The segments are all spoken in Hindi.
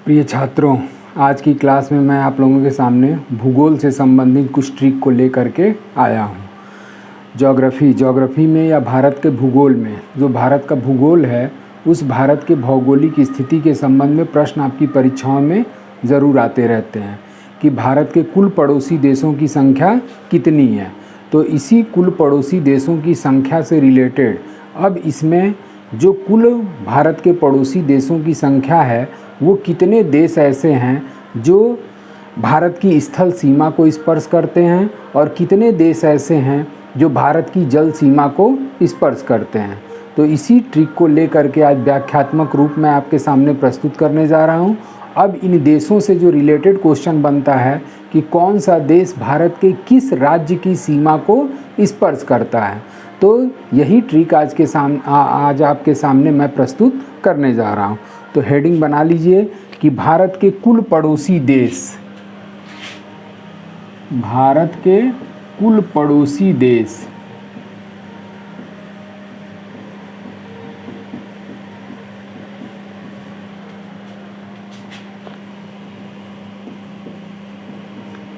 प्रिय छात्रों, आज की क्लास में मैं आप लोगों के सामने भूगोल से संबंधित कुछ ट्रिक को लेकर के आया हूँ। ज्योग्राफी में या भारत के भूगोल में, जो भारत का भूगोल है उस भारत के भौगोलिक स्थिति के संबंध में प्रश्न आपकी परीक्षाओं में ज़रूर आते रहते हैं कि भारत के कुल पड़ोसी देशों की संख्या कितनी है। तो इसी कुल पड़ोसी देशों की संख्या से रिलेटेड अब इसमें जो कुल भारत के पड़ोसी देशों की संख्या है वो कितने देश ऐसे हैं जो भारत की स्थल सीमा को स्पर्श करते हैं और कितने देश ऐसे हैं जो भारत की जल सीमा को स्पर्श करते हैं। तो इसी ट्रिक को लेकर के आज व्याख्यात्मक रूप में आपके सामने प्रस्तुत करने जा रहा हूं। अब इन देशों से जो रिलेटेड क्वेश्चन बनता है कि कौन सा देश भारत के किस राज्य की सीमा को स्पर्श करता है, तो यही ट्रिक आज आपके सामने मैं प्रस्तुत करने जा रहा हूं। तो हेडिंग बना लीजिए कि भारत के कुल पड़ोसी देश, भारत के कुल पड़ोसी देश।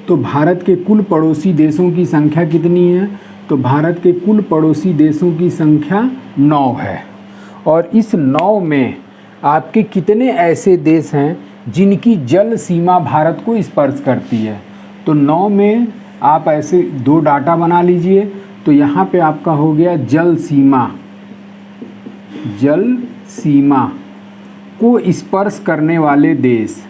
तो भारत के कुल पड़ोसी देशों की संख्या कितनी है? तो भारत के कुल पड़ोसी देशों की संख्या 9 है। और इस 9 में आपके कितने ऐसे देश हैं जिनकी जल सीमा भारत को स्पर्श करती है? तो 9 में आप ऐसे दो डाटा बना लीजिए। तो यहाँ पे आपका हो गया जल सीमा को स्पर्श करने वाले देश।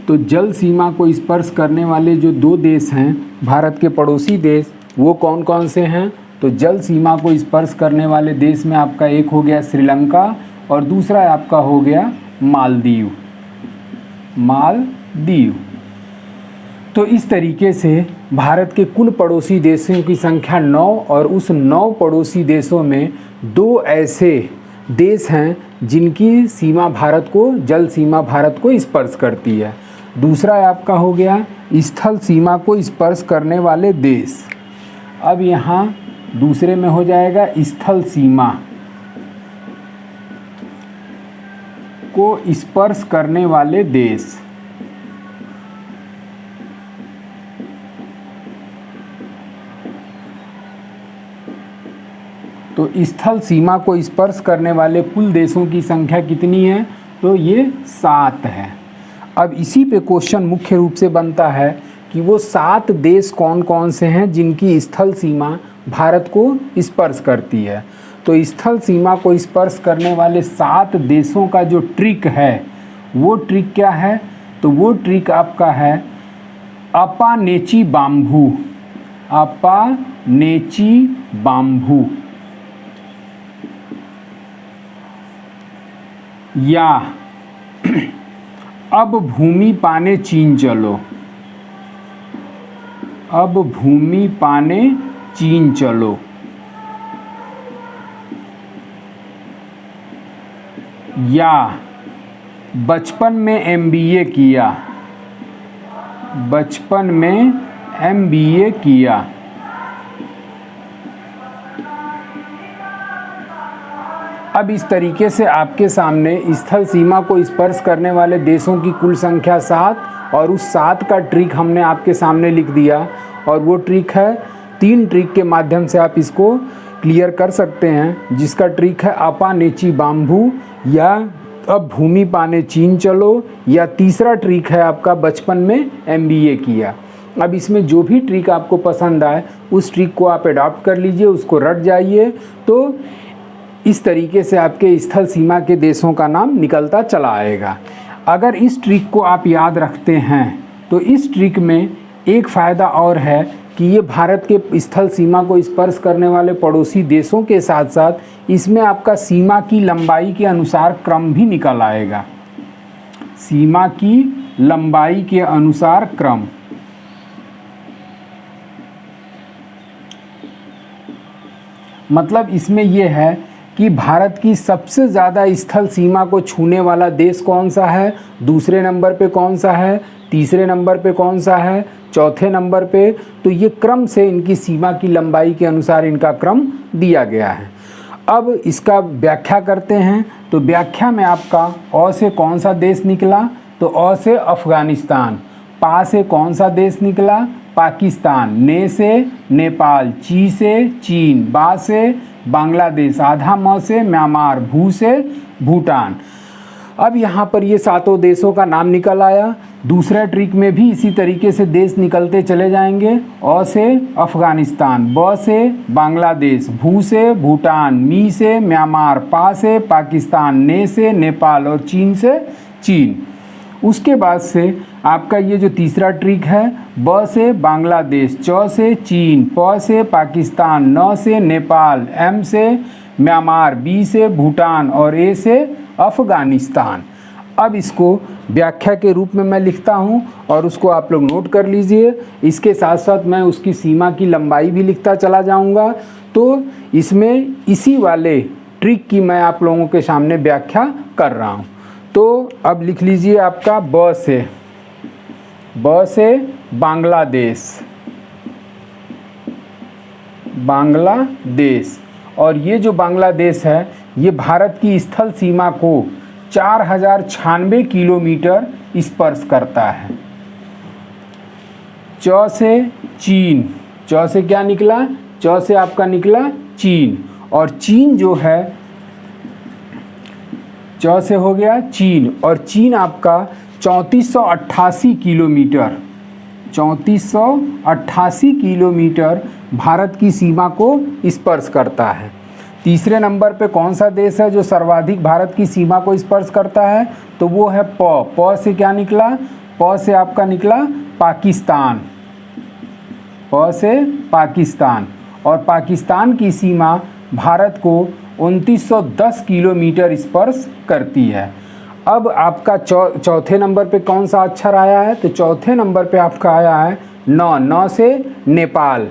तो जल सीमा को स्पर्श करने वाले जो दो देश हैं भारत के पड़ोसी देश, वो कौन कौन से हैं? तो जल सीमा को स्पर्श करने वाले देश में आपका एक हो गया श्रीलंका और दूसरा आपका हो गया मालदीव। तो इस तरीके से भारत के कुल पड़ोसी देशों की संख्या 9 और उस 9 पड़ोसी देशों में दो ऐसे देश हैं जिनकी सीमा भारत को, जल सीमा भारत को स्पर्श करती है। दूसरा आपका हो गया स्थल सीमा को स्पर्श करने वाले देश। अब यहाँ दूसरे में हो जाएगा स्थल सीमा को स्पर्श करने वाले देश। तो स्थल सीमा को स्पर्श करने वाले कुल देशों की संख्या कितनी है? तो ये 7 है। अब इसी पे क्वेश्चन मुख्य रूप से बनता है कि वो 7 देश कौन कौन से हैं जिनकी स्थल सीमा भारत को स्पर्श करती है। तो स्थल सीमा को स्पर्श करने वाले 7 देशों का जो ट्रिक है वो ट्रिक क्या है? तो वो ट्रिक आपका है अपानेची बाम्बू या अब भूमि पाने चीन चलो, या बचपन में MBA किया। अब इस तरीके से आपके सामने स्थल सीमा को स्पर्श करने वाले देशों की कुल संख्या 7 और उस 7 का ट्रिक हमने आपके सामने लिख दिया। और वो ट्रिक है 3 ट्रिक के माध्यम से आप इसको क्लियर कर सकते हैं, जिसका ट्रिक है अपानेची बाम्बू या अब भूमि पाने चीन चलो, या तीसरा ट्रिक है आपका बचपन में MBA किया। अब इसमें जो भी ट्रिक आपको पसंद आए उस ट्रिक को आप अडॉप्ट कर लीजिए, उसको रट जाइए। तो इस तरीके से आपके स्थल सीमा के देशों का नाम निकलता चला आएगा। अगर इस ट्रिक को आप याद रखते हैं तो इस ट्रिक में एक फ़ायदा और है कि ये भारत के स्थल सीमा को स्पर्श करने वाले पड़ोसी देशों के साथ साथ इसमें आपका सीमा की लंबाई के अनुसार क्रम भी निकल आएगा। सीमा की लंबाई के अनुसार क्रम। मतलब इसमें यह है कि भारत की सबसे ज़्यादा स्थल सीमा को छूने वाला देश कौन सा है, दूसरे नंबर पे कौन सा है, तीसरे नंबर पे कौन सा है, चौथे नंबर पे। तो ये क्रम से इनकी सीमा की लंबाई के अनुसार इनका क्रम दिया गया है। अब इसका व्याख्या करते हैं। तो व्याख्या में आपका अ से कौन सा देश निकला, तो अ से अफगानिस्तान, पा से कौन सा देश निकला, पाकिस्तान, ने से नेपाल, ची से चीन, बा से बांग्लादेश, आधा म से म्यांमार, भू से भूटान। अब यहाँ पर ये सातों देशों का नाम निकल आया। दूसरा ट्रिक में भी इसी तरीके से देश निकलते चले जाएंगे। अ से अफगानिस्तान, ब से बांग्लादेश, भू से भूटान, मी से म्यांमार, पा से पाकिस्तान, ने से नेपाल और चीन से चीन। उसके बाद से आपका ये जो तीसरा ट्रिक है, ब से बांग्लादेश, च से चीन, प से पाकिस्तान, न से नेपाल, एम से म्यांमार, बी से भूटान और ए से अफगानिस्तान। अब इसको व्याख्या के रूप में मैं लिखता हूँ और उसको आप लोग नोट कर लीजिए। इसके साथ साथ मैं उसकी सीमा की लंबाई भी लिखता चला जाऊँगा। तो इसमें इसी वाले ट्रिक की मैं आप लोगों के सामने व्याख्या कर रहा हूँ। तो अब लिख लीजिए आपका ब से बांग्लादेश, बांग्लादेश। और ये जो बांग्लादेश है ये भारत की स्थल सीमा को 4096 किलोमीटर स्पर्श करता है। च से चीन, च से क्या निकला, च से आपका निकला चीन। और चीन जो है, च से हो गया चीन, और चीन आपका 3488 किलोमीटर, 3488 किलोमीटर भारत की सीमा को स्पर्श करता है। तीसरे नंबर पे कौन सा देश है जो सर्वाधिक भारत की सीमा को स्पर्श करता है, तो वो है प से क्या निकला, प से आपका निकला पाकिस्तान, प से पाकिस्तान। और पाकिस्तान की सीमा भारत को 2910 किलोमीटर स्पर्श करती है। अब आपका चौथे नंबर पे कौन सा अक्षर आया है, तो चौथे नंबर पे आपका आया है न से नेपाल।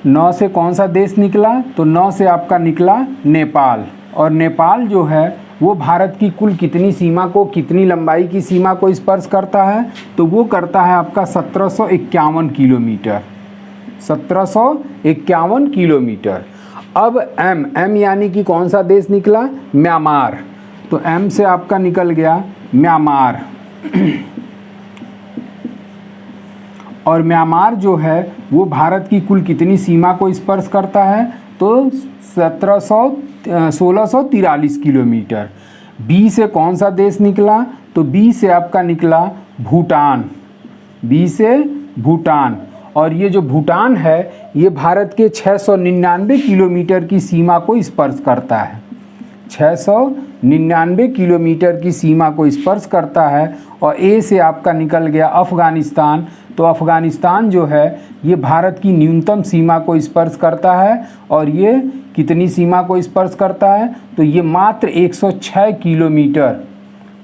न से कौन सा देश निकला, तो न से आपका निकला नेपाल। और नेपाल जो है वो भारत की कुल कितनी सीमा को, कितनी लंबाई की सीमा को स्पर्श करता है, तो वो करता है आपका 1751 किलोमीटर, 1751 किलोमीटर। अब एम यानी कि कौन सा देश निकला, म्यांमार। तो एम से आपका निकल गया म्यांमार। और म्यांमार जो है वो भारत की कुल कितनी सीमा को स्पर्श करता है, तो 1643 किलोमीटर। बी से कौन सा देश निकला, तो बी से आपका निकला भूटान, बी से भूटान। और ये जो भूटान है ये भारत के 699 किलोमीटर की सीमा को स्पर्श करता है, 699 किलोमीटर की सीमा को स्पर्श करता है। और ए से आपका निकल गया अफ़गानिस्तान। तो अफ़गानिस्तान जो है ये भारत की न्यूनतम सीमा को स्पर्श करता है। और ये कितनी सीमा को स्पर्श करता है, तो ये मात्र 106 किलोमीटर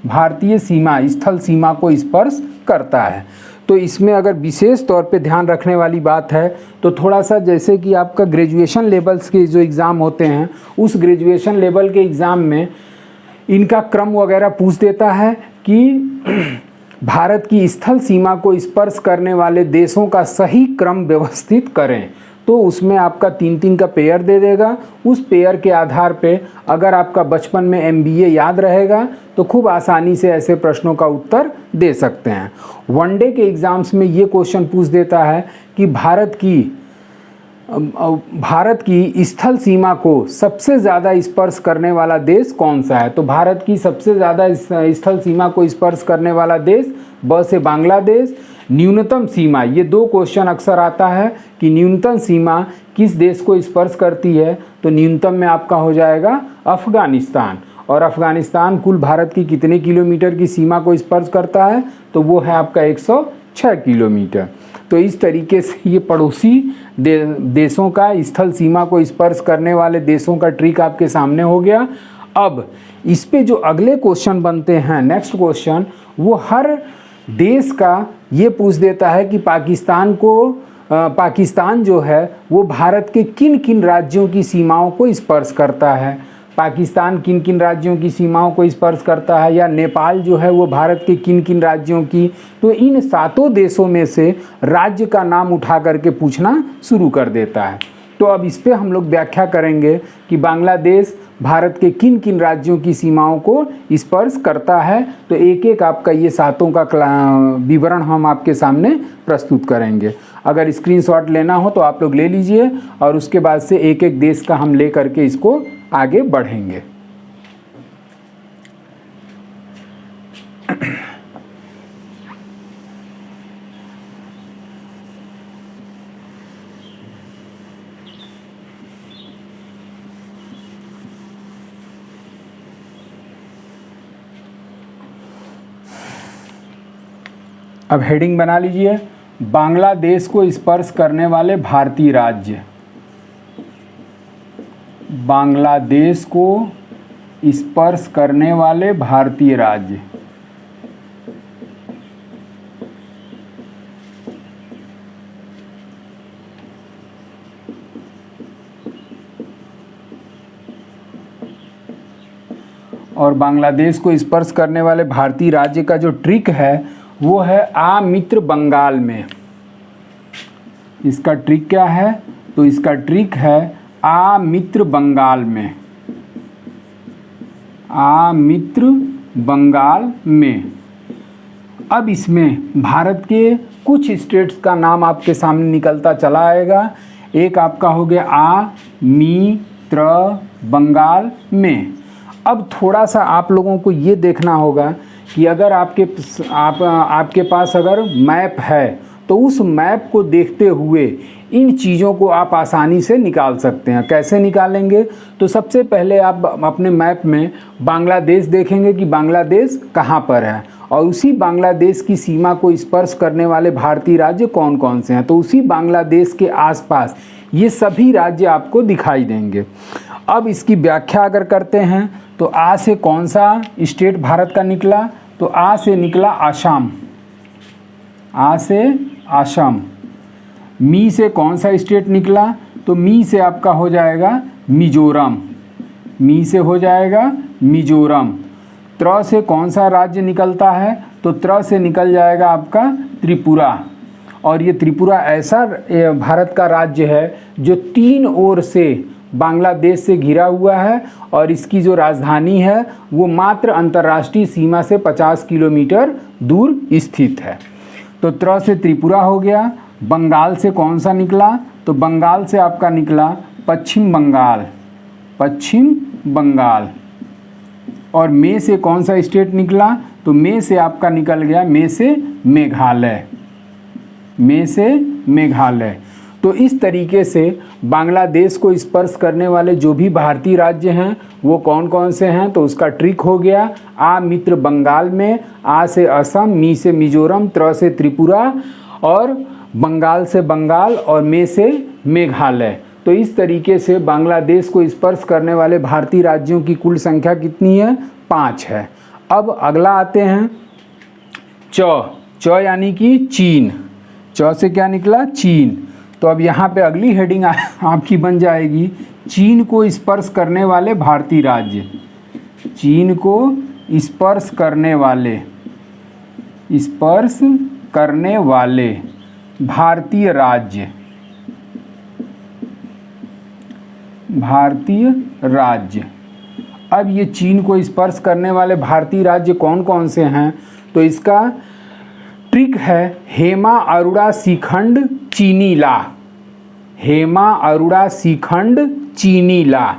भारतीय सीमा, स्थल सीमा को स्पर्श करता है। तो इसमें अगर विशेष तौर पे ध्यान रखने वाली बात है तो थोड़ा सा, जैसे कि आपका ग्रेजुएशन लेवल्स के जो एग्ज़ाम होते हैं उस ग्रेजुएशन लेवल के एग्ज़ाम में इनका क्रम वगैरह पूछ देता है कि भारत की स्थल सीमा को स्पर्श करने वाले देशों का सही क्रम व्यवस्थित करें। तो उसमें आपका 3-3 का पेयर दे देगा। उस पेयर के आधार पे अगर आपका बचपन में MBA याद रहेगा तो खूब आसानी से ऐसे प्रश्नों का उत्तर दे सकते हैं। वनडे के एग्ज़ाम्स में ये क्वेश्चन पूछ देता है कि भारत की स्थल सीमा को सबसे ज़्यादा स्पर्श करने वाला देश कौन सा है। तो भारत की सबसे ज़्यादा स्थल सीमा को स्पर्श करने वाला देश ब से बांग्लादेश। न्यूनतम सीमा, ये 2 क्वेश्चन अक्सर आता है कि न्यूनतम सीमा किस देश को स्पर्श करती है, तो न्यूनतम में आपका हो जाएगा अफ़गानिस्तान। और अफ़गानिस्तान कुल भारत की कितने किलोमीटर की सीमा को स्पर्श करता है, तो वो है आपका 106 किलोमीटर। तो इस तरीके से ये पड़ोसी देशों का स्थल सीमा को स्पर्श करने वाले देशों का ट्रिक आपके सामने हो गया। अब इस पे जो अगले क्वेश्चन बनते हैं, नेक्स्ट क्वेश्चन, वो हर देश का ये पूछ देता है कि पाकिस्तान जो है वो भारत के किन किन राज्यों की सीमाओं को स्पर्श करता है। पाकिस्तान किन किन राज्यों की सीमाओं को स्पर्श करता है, या नेपाल जो है वो भारत के किन किन राज्यों की। तो इन 7 देशों में से राज्य का नाम उठा करके पूछना शुरू कर देता है। तो अब इस पर हम लोग व्याख्या करेंगे कि बांग्लादेश भारत के किन किन राज्यों की सीमाओं को स्पर्श करता है। तो एक एक आपका ये 7 का विवरण हम आपके सामने प्रस्तुत करेंगे। अगर स्क्रीनशॉट लेना हो तो आप लोग ले लीजिए, और उसके बाद से एक एक देश का हम ले करके इसको आगे बढ़ेंगे। अब हेडिंग बना लीजिए, बांग्लादेश को स्पर्श करने वाले भारतीय राज्य। बांग्लादेश को स्पर्श करने वाले भारतीय राज्य। और बांग्लादेश को स्पर्श करने वाले भारतीय राज्य का जो ट्रिक है वो है आ मित्र बंगाल में। इसका ट्रिक क्या है? तो इसका ट्रिक है आ मित्र बंगाल में। आ मित्र बंगाल में। अब इसमें भारत के कुछ स्टेट्स का नाम आपके सामने निकलता चला आएगा। एक आपका हो गया आ मित्र बंगाल में। अब थोड़ा सा आप लोगों को ये देखना होगा कि अगर आपके पास अगर मैप है तो उस मैप को देखते हुए इन चीज़ों को आप आसानी से निकाल सकते हैं। कैसे निकालेंगे? तो सबसे पहले आप अपने मैप में बांग्लादेश देखेंगे कि बांग्लादेश कहाँ पर है, और उसी बांग्लादेश की सीमा को स्पर्श करने वाले भारतीय राज्य कौन कौन से हैं। तो उसी बांग्लादेश के आसपास ये सभी राज्य आपको दिखाई देंगे। अब इसकी व्याख्या अगर करते हैं तो आ से कौन सा स्टेट भारत का निकला? तो आ से निकला आसाम। आ से आसाम। मी से कौन सा स्टेट निकला? तो मी से आपका हो जाएगा मिजोरम। मी से हो जाएगा मिजोरम। त्र से कौन सा राज्य निकलता है? तो त्र से निकल जाएगा आपका त्रिपुरा। और ये त्रिपुरा ऐसा भारत का राज्य है जो 3 ओर से बांग्लादेश से घिरा हुआ है, और इसकी जो राजधानी है वो मात्र अंतर्राष्ट्रीय सीमा से 50 किलोमीटर दूर स्थित है। तो त्र से त्रिपुरा हो गया। बंगाल से कौन सा निकला? तो बंगाल से आपका निकला पश्चिम बंगाल। पश्चिम बंगाल। और मे से कौन सा स्टेट निकला? तो मे से आपका निकल गया मे से मेघालय। मे से मेघालय। तो इस तरीके से बांग्लादेश को स्पर्श करने वाले जो भी भारतीय राज्य हैं वो कौन कौन से हैं? तो उसका ट्रिक हो गया आ मित्र बंगाल में। आ से असम, मी से मिजोरम, त्र से त्रिपुरा, और बंगाल से बंगाल, और मे से मेघालय। तो इस तरीके से बांग्लादेश को स्पर्श करने वाले भारतीय राज्यों की कुल संख्या कितनी है? 5 है। अब अगला आते हैं च यानी कि चीन। च से क्या निकला? चीन। तो अब यहाँ पे अगली हेडिंग आपकी बन जाएगी चीन को स्पर्श करने वाले भारतीय राज्य। चीन को स्पर्श करने वाले भारतीय राज्य। भारतीय राज्य। अब ये चीन को स्पर्श करने वाले भारतीय राज्य कौन कौन से हैं? तो इसका ट्रिक है हेमा अरुणा सीखंड चीनीला। हेमा अरुणा सीखंड चीनीला।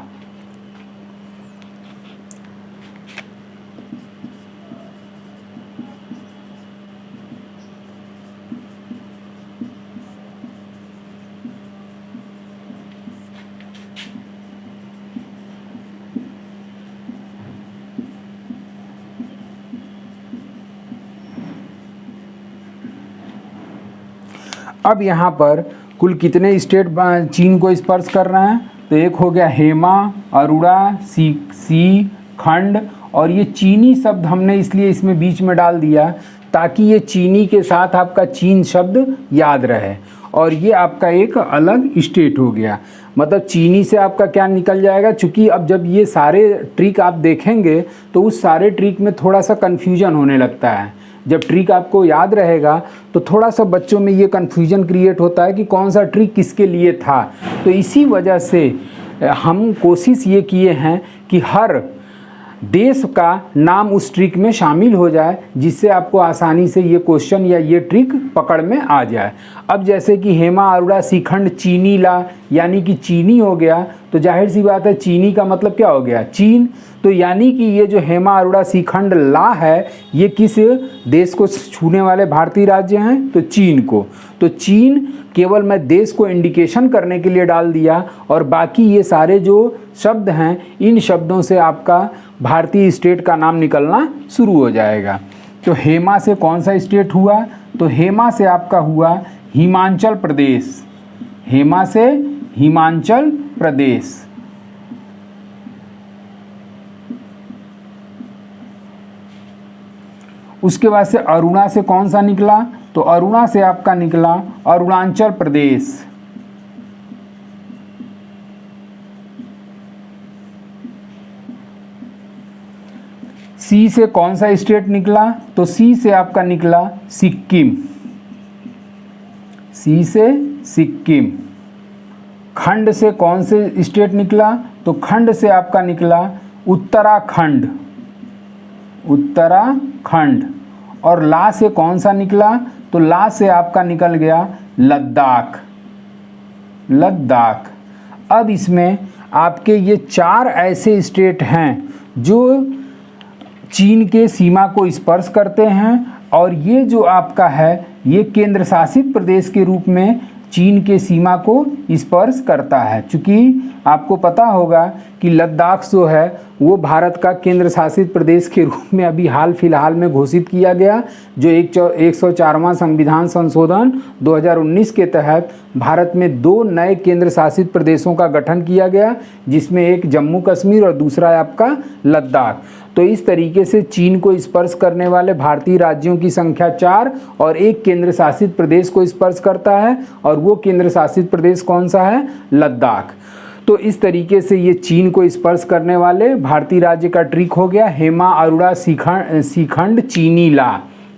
अब यहाँ पर कुल कितने स्टेट चीन को स्पर्श कर रहे हैं? तो एक हो गया हेमा, अरुणा, सी खंड, और ये चीनी शब्द हमने इसलिए इसमें बीच में डाल दिया ताकि ये चीनी के साथ आपका चीन शब्द याद रहे, और ये आपका एक अलग स्टेट हो गया। मतलब चीनी से आपका क्या निकल जाएगा, चूँकि अब जब ये सारे ट्रिक आप देखेंगे तो उस सारे ट्रिक में थोड़ा सा कन्फ्यूजन होने लगता है। जब ट्रिक आपको याद रहेगा तो थोड़ा सा बच्चों में ये कन्फ्यूजन क्रिएट होता है कि कौन सा ट्रिक किसके लिए था। तो इसी वजह से हम कोशिश ये किए हैं कि हर देश का नाम उस ट्रिक में शामिल हो जाए, जिससे आपको आसानी से ये क्वेश्चन या ये ट्रिक पकड़ में आ जाए। अब जैसे कि हेमा अरोड़ा श्रीखंड चीनी ला, यानी कि चीनी हो गया, तो जाहिर सी बात है चीनी का मतलब क्या हो गया, चीन। तो यानी कि ये जो हेमा अरोड़ा श्रीखंड ला है, ये किस देश को छूने वाले भारतीय राज्य हैं, तो चीन को। तो चीन केवल मैं देश को इंडिकेशन करने के लिए डाल दिया, और बाकी ये सारे जो शब्द हैं, इन शब्दों से आपका भारतीय स्टेट का नाम निकलना शुरू हो जाएगा। तो हेमा से कौन सा स्टेट हुआ, तो हेमा से आपका हुआ हिमाचल प्रदेश। हेमा से हिमाचल प्रदेश। उसके बाद से अरुणा से कौन सा निकला, तो अरुणा से आपका निकला अरुणाचल प्रदेश। सी से कौन सा स्टेट निकला, तो सी से आपका निकला सिक्किम। सी से सिक्किम। खंड से कौन से स्टेट निकला, तो खंड से आपका निकला उत्तराखंड। उत्तराखंड। और ला से कौन सा निकला, तो ला से आपका निकल गया लद्दाख। लद्दाख। अब इसमें आपके ये 4 ऐसे स्टेट हैं जो चीन के सीमा को स्पर्श करते हैं, और ये जो आपका है ये केंद्र शासित प्रदेश के रूप में चीन के सीमा को स्पर्श करता है। चूँकि आपको पता होगा कि लद्दाख जो है वो भारत का केंद्र शासित प्रदेश के रूप में अभी हाल फिलहाल में घोषित किया गया, जो 104वां संविधान संशोधन 2019 के तहत भारत में 2 नए केंद्र शासित प्रदेशों का गठन किया गया, जिसमें एक जम्मू कश्मीर और दूसरा है आपका लद्दाख। तो इस तरीके से चीन को स्पर्श करने वाले भारतीय राज्यों की संख्या 4 और एक केंद्र शासित प्रदेश को स्पर्श करता है, और वो केंद्र शासित प्रदेश कौन सा है, लद्दाख। तो इस तरीके से ये चीन को स्पर्श करने वाले भारतीय राज्य का ट्रिक हो गया हेमा अरोड़ा श्रीखंड चीनी ला।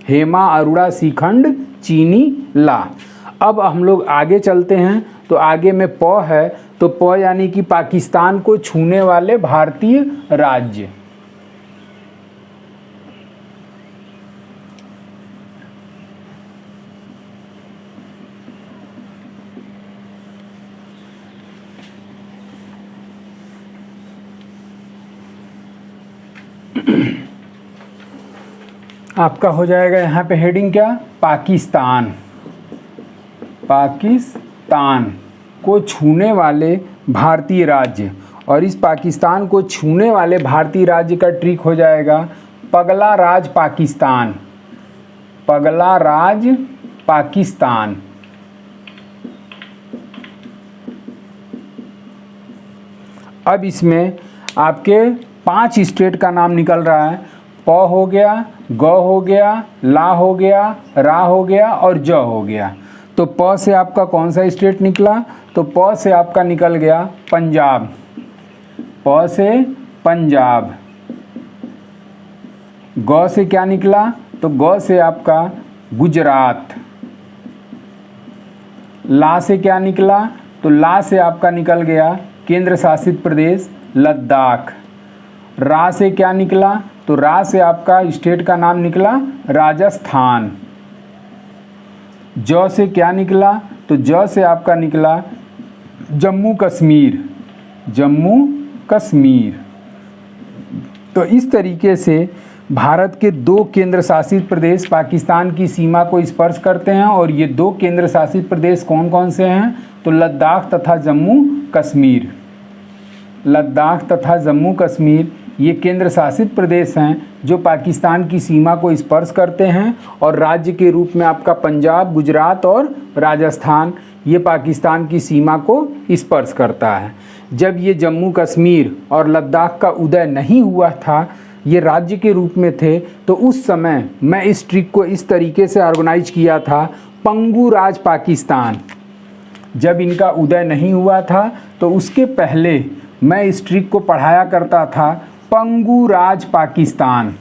हेमा अरोड़ा श्रीखंड चीनी ला। अब हम लोग आगे चलते हैं, तो आगे में प है, तो प यानी कि पाकिस्तान को छूने वाले भारतीय राज्य। आपका हो जाएगा यहाँ पे हेडिंग क्या, पाकिस्तान। पाकिस्तान को छूने वाले भारतीय राज्य, और इस पाकिस्तान को छूने वाले भारतीय राज्य का ट्रिक हो जाएगा पगला राज पाकिस्तान। पगला राज पाकिस्तान। अब इसमें आपके 5 स्टेट का नाम निकल रहा है। प हो गया, ग हो गया, ला हो गया, रा हो गया और ज हो गया। तो प से आपका कौन सा स्टेट निकला, तो प से आपका निकल गया पंजाब। प से पंजाब। ग से क्या निकला, तो ग से आपका गुजरात। ला से क्या निकला, तो ला से आपका निकल गया केंद्र शासित प्रदेश लद्दाख। रा से क्या निकला, तो रा से आपका स्टेट का नाम निकला राजस्थान। ज से क्या निकला, तो ज से आपका निकला जम्मू कश्मीर। जम्मू कश्मीर। तो इस तरीके से भारत के 2 केंद्र शासित प्रदेश पाकिस्तान की सीमा को स्पर्श करते हैं, और ये 2 केंद्र शासित प्रदेश कौन कौन से हैं, तो लद्दाख तथा जम्मू कश्मीर। लद्दाख तथा जम्मू कश्मीर ये केंद्र शासित प्रदेश हैं जो पाकिस्तान की सीमा को स्पर्श करते हैं, और राज्य के रूप में आपका पंजाब, गुजरात और राजस्थान ये पाकिस्तान की सीमा को स्पर्श करता है। जब ये जम्मू कश्मीर और लद्दाख का उदय नहीं हुआ था, ये राज्य के रूप में थे, तो उस समय मैं इस ट्रिक को इस तरीके से ऑर्गेनाइज किया था, पंगू राज पाकिस्तान। जब इनका उदय नहीं हुआ था तो उसके पहले मैं इस ट्रिक को पढ़ाया करता था। पंगु राज पाकिस्तान,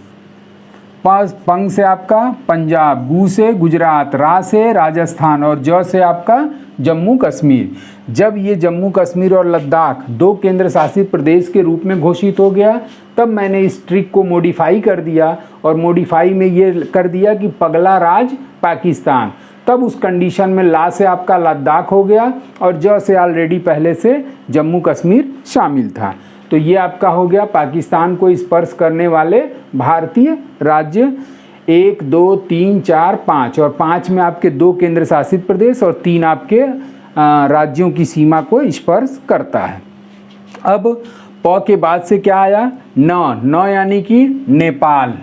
पंग से आपका पंजाब, गु से गुजरात, रा से राजस्थान और ज से आपका जम्मू कश्मीर। जब ये जम्मू कश्मीर और लद्दाख 2 केंद्र शासित प्रदेश के रूप में घोषित हो गया, तब मैंने इस ट्रिक को मॉडिफाई कर दिया और मॉडिफाई में ये कर दिया कि पगला राज पाकिस्तान। तब उस कंडीशन में ला से आपका लद्दाख हो गया और ज से ऑलरेडी पहले से जम्मू कश्मीर शामिल था। तो ये आपका हो गया पाकिस्तान को स्पर्श करने वाले भारतीय राज्य 1, 2, 3, 4, 5 और 5 में आपके 2 केंद्र शासित प्रदेश और 3 आपके राज्यों की सीमा को स्पर्श करता है। अब प के बाद से क्या आया? न यानी कि नेपाल।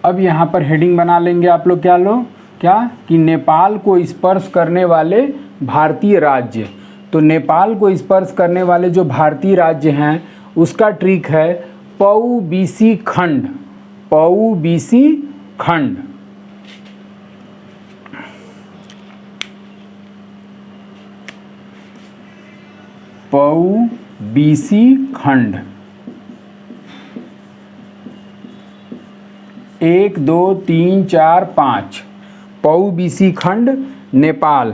अब यहाँ पर हेडिंग बना लेंगे आप लोग, क्या कि नेपाल को स्पर्श करने वाले भारतीय राज्य। तो नेपाल को स्पर्श करने वाले जो भारतीय राज्य हैं उसका ट्रिक है पऊ बीसी खंड। पऊ बीसी खंड, पऊ बीसी खंड 1, 2, 3, 4, 5 पऊ बीसी खंड नेपाल।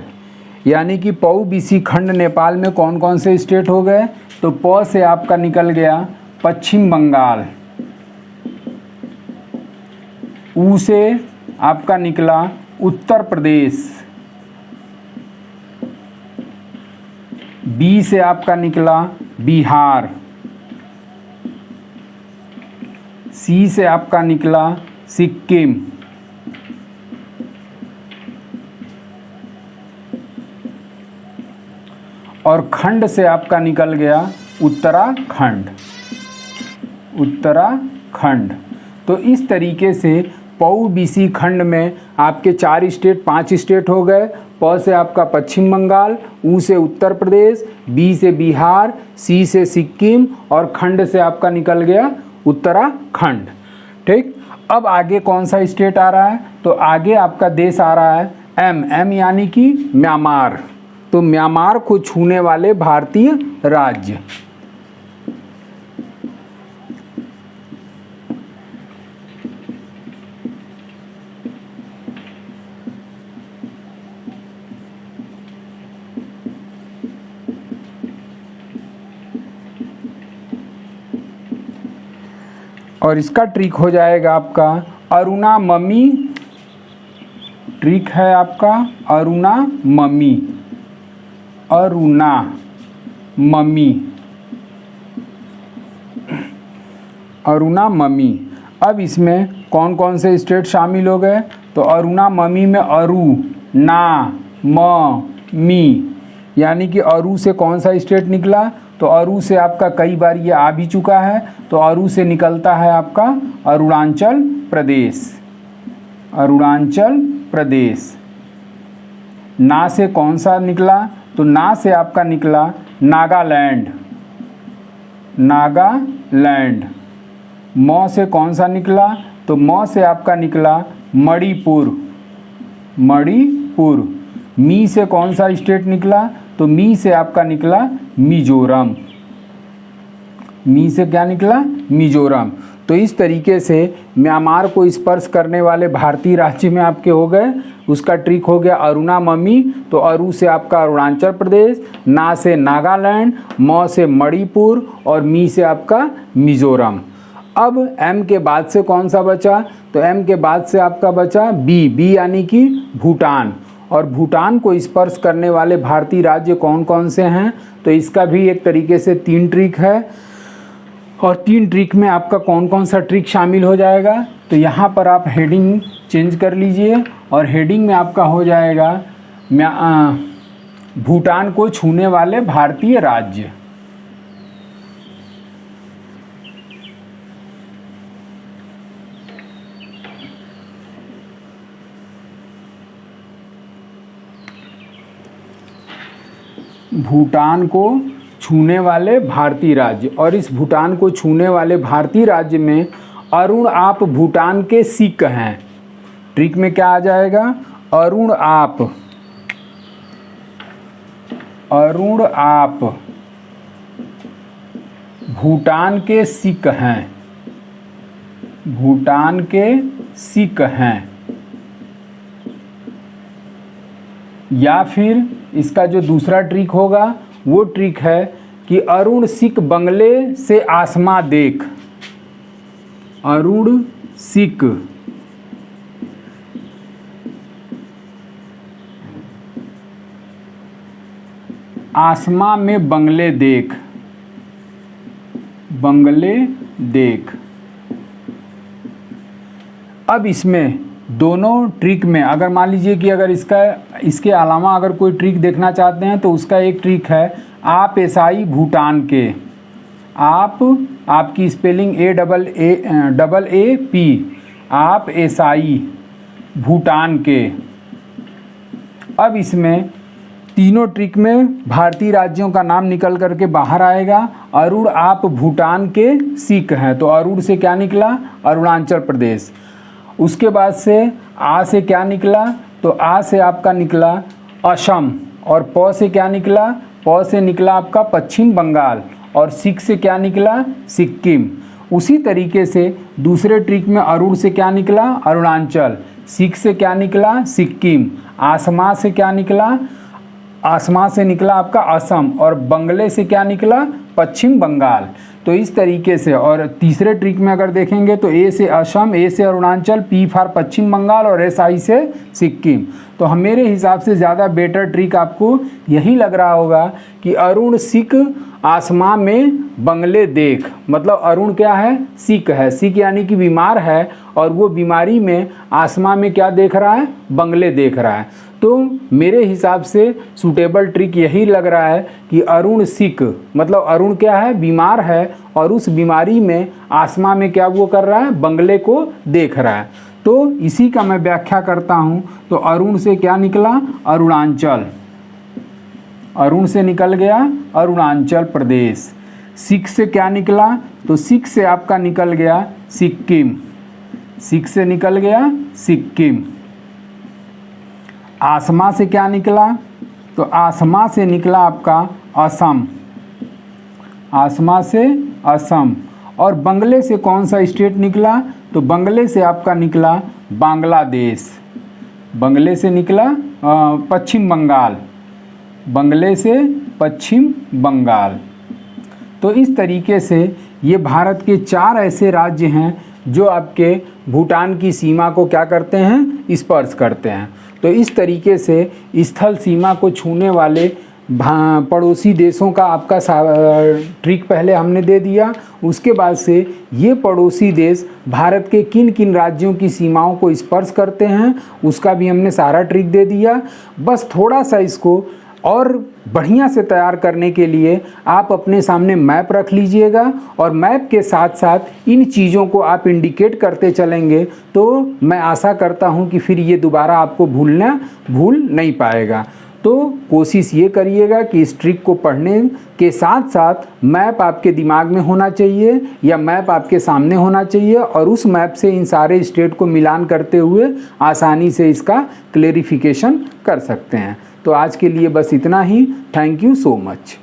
यानी कि पऊ बीसी खंड नेपाल में कौन कौन से स्टेट हो गए? तो प से आपका निकल गया पश्चिम बंगाल, ऊ से आपका निकला उत्तर प्रदेश, बी से आपका निकला बिहार, सी से आपका निकला सिक्किम और खंड से आपका निकल गया उत्तराखंड। उत्तराखंड। तो इस तरीके से पऊ बीसी खंड में आपके 4 स्टेट 5 स्टेट हो गए। प से आपका पश्चिम बंगाल, ऊ से उत्तर प्रदेश, बी से बिहार, सी से सिक्किम और खंड से आपका निकल गया उत्तराखंड। ठीक, अब आगे कौन सा स्टेट आ रहा है? तो आगे आपका देश आ रहा है एम यानी कि म्यांमार। तो म्यांमार को छूने वाले भारतीय राज्य। और इसका ट्रिक हो जाएगा आपका अरुणाममी। ट्रिक है आपका अरुणाममी। अरुणाममी। अरुणाममी। अब इसमें कौन कौन से स्टेट शामिल हो गए? तो अरुणाममी में अरु, ना, म, मी, यानी कि अरु से कौन सा स्टेट निकला? तो अरु से आपका कई बार ये आ भी चुका है। तो अरु से निकलता है आपका अरुणाचल प्रदेश। अरुणाचल प्रदेश। ना से कौन सा निकला? तो ना से आपका निकला नागालैंड। नागालैंड। म से कौन सा निकला? तो म से आपका निकला मणिपुर। मणिपुर। मी से कौन सा स्टेट निकला? तो मी से आपका निकला मिजोरम। मी से क्या निकला? मिजोरम। तो इस तरीके से म्यांमार को स्पर्श करने वाले भारतीय राज्य में आपके हो गए। उसका ट्रिक हो गया अरुणाममी। तो अरु से आपका अरुणाचल प्रदेश, ना से नागालैंड, म से मणिपुर और मी से आपका मिजोरम। अब एम के बाद से कौन सा बचा? तो एम के बाद से आपका बचा बी यानी कि भूटान। और भूटान को स्पर्श करने वाले भारतीय राज्य कौन कौन से हैं? तो इसका भी एक तरीके से 3 ट्रिक है। और 3 ट्रिक में आपका कौन कौन सा ट्रिक शामिल हो जाएगा? तो यहाँ पर आप हेडिंग चेंज कर लीजिए और हेडिंग में आपका हो जाएगा भूटान को छूने वाले भारतीय राज्य। भूटान को छूने वाले भारतीय राज्य, और इस भूटान को छूने वाले भारतीय राज्य में अरुण आप भूटान के सिख हैं। ट्रिक में क्या आ जाएगा, अरुण आप भूटान के सिख हैं, भूटान के सिख हैं। या फिर इसका जो दूसरा ट्रिक होगा वो ट्रिक है कि अरुण सिख बंगले से आसमां देख, अरुण सिख आसमां में बंगले देख, बंगले देख। अब इसमें दोनों ट्रिक में अगर मान लीजिए कि अगर इसके अलावा अगर कोई ट्रिक देखना चाहते हैं तो उसका एक ट्रिक है आप एसाई भूटान के, आपकी स्पेलिंग AAAP, आप एसाई भूटान के। अब इसमें तीनों ट्रिक में भारतीय राज्यों का नाम निकल करके बाहर आएगा। अरुण आप भूटान के सिख हैं, तो अरुण से क्या निकला, अरुणाचल प्रदेश। उसके बाद से आ से क्या निकला, तो आ से आपका निकला असम, और प से क्या निकला, प से निकला आपका पश्चिम बंगाल, और सिख से क्या निकला, सिक्किम। उसी तरीके से दूसरे ट्रिक में अरुण से क्या निकला, अरुणाचल, सिख से क्या निकला, सिक्किम, आसमां से क्या निकला, आसमां से निकला आपका असम, और बंगले से क्या निकला, पश्चिम बंगाल। तो इस तरीके से। और तीसरे ट्रिक में अगर देखेंगे तो ए से असम, ए से अरुणाचल, पी फॉर पश्चिम बंगाल और एस आई से सिक्किम। तो हम मेरे हिसाब से ज़्यादा बेटर ट्रिक आपको यही लग रहा होगा कि अरुण सिख आसमां में बंगले देख, मतलब अरुण क्या है, सिख है, सिख यानी कि बीमार है, और वो बीमारी में आसमां में क्या देख रहा है, बंगले देख रहा है। तो मेरे हिसाब से सूटेबल ट्रिक यही लग रहा है कि अरुण सिख, मतलब अरुण क्या है, बीमार है, और उस बीमारी में आसमां में क्या वो कर रहा है, बंगले को देख रहा है। तो इसी का मैं व्याख्या करता हूँ। तो अरुण से क्या निकला, अरुणाचल, अरुण से निकल गया अरुणाचल प्रदेश। सिख से क्या निकला, तो सिख से आपका निकल गया सिक्किम, सिख से निकल गया सिक्किम। आसमां से क्या निकला, तो आसमां से निकला आपका असम, आसमां से असम। और बंगले से कौन सा स्टेट निकला, तो बंगले से आपका निकला बांग्लादेश, बंगले से निकला पश्चिम बंगाल, बंगले से पश्चिम बंगाल। तो इस तरीके से ये भारत के 4 ऐसे राज्य हैं जो आपके भूटान की सीमा को क्या करते हैं, स्पर्श करते हैं। तो इस तरीके से स्थल सीमा को छूने वाले पड़ोसी देशों का आपका ट्रिक पहले हमने दे दिया। उसके बाद से ये पड़ोसी देश भारत के किन किन राज्यों की सीमाओं को स्पर्श करते हैं उसका भी हमने सारा ट्रिक दे दिया। बस थोड़ा सा इसको और बढ़िया से तैयार करने के लिए आप अपने सामने मैप रख लीजिएगा, और मैप के साथ साथ इन चीज़ों को आप इंडिकेट करते चलेंगे तो मैं आशा करता हूं कि फिर ये दोबारा आपको भूल नहीं पाएगा। तो कोशिश ये करिएगा कि इस ट्रिक को पढ़ने के साथ साथ मैप आपके दिमाग में होना चाहिए या मैप आपके सामने होना चाहिए, और उस मैप से इन सारे स्टेट को मिलान करते हुए आसानी से इसका क्लेरिफिकेशन कर सकते हैं। तो आज के लिए बस इतना ही। Thank you so much.